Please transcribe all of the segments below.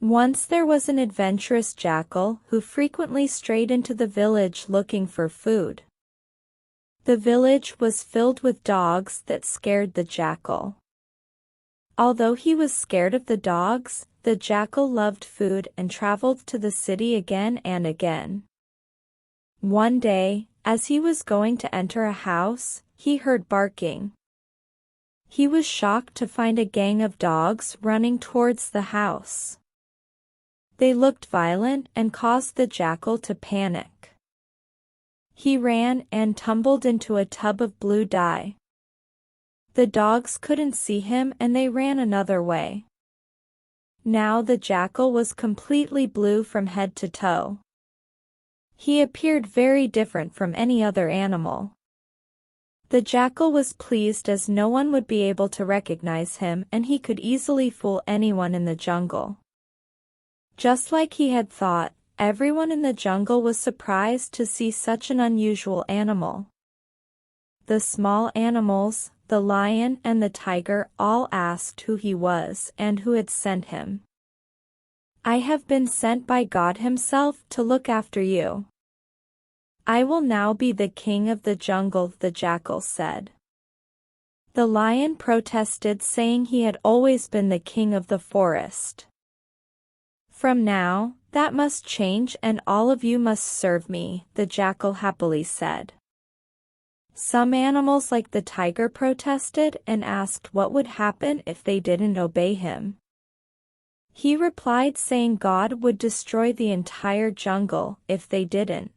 Once there was an adventurous jackal who frequently strayed into the village looking for food. The village was filled with dogs that scared the jackal. Although he was scared of the dogs, the jackal loved food and traveled to the city again and again. One day, as he was going to enter a house, he heard barking. He was shocked to find a gang of dogs running towards the house. They looked violent and caused the jackal to panic. He ran and tumbled into a tub of blue dye. The dogs couldn't see him and they ran another way. Now the jackal was completely blue from head to toe. He appeared very different from any other animal. The jackal was pleased as no one would be able to recognize him and he could easily fool anyone in the jungle. Just like he had thought, everyone in the jungle was surprised to see such an unusual animal. The small animals, the lion and the tiger, all asked who he was and who had sent him. "I have been sent by God himself to look after you. I will now be the king of the jungle," the jackal said. The lion protested, saying he had always been the king of the forest. "From now, that must change and all of you must serve me," the jackal happily said. Some animals like the tiger protested and asked what would happen if they didn't obey him. He replied saying God would destroy the entire jungle if they didn't.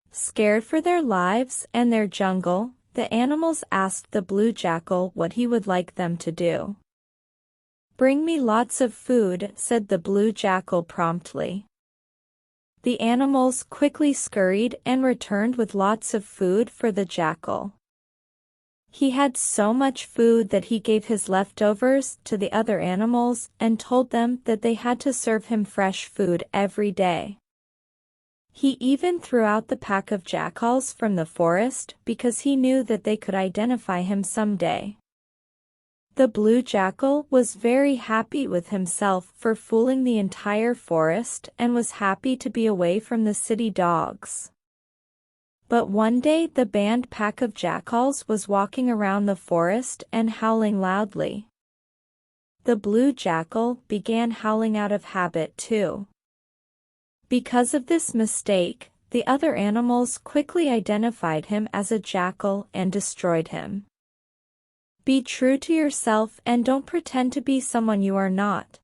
Scared for their lives and their jungle, the animals asked the blue jackal what he would like them to do. "Bring me lots of food," said the blue jackal promptly. The animals quickly scurried and returned with lots of food for the jackal. He had so much food that he gave his leftovers to the other animals and told them that they had to serve him fresh food every day. He even threw out the pack of jackals from the forest because he knew that they could identify him someday. The blue jackal was very happy with himself for fooling the entire forest and was happy to be away from the city dogs. But one day the band pack of jackals was walking around the forest and howling loudly. The blue jackal began howling out of habit too. Because of this mistake, the other animals quickly identified him as a jackal and destroyed him. Be true to yourself and don't pretend to be someone you are not.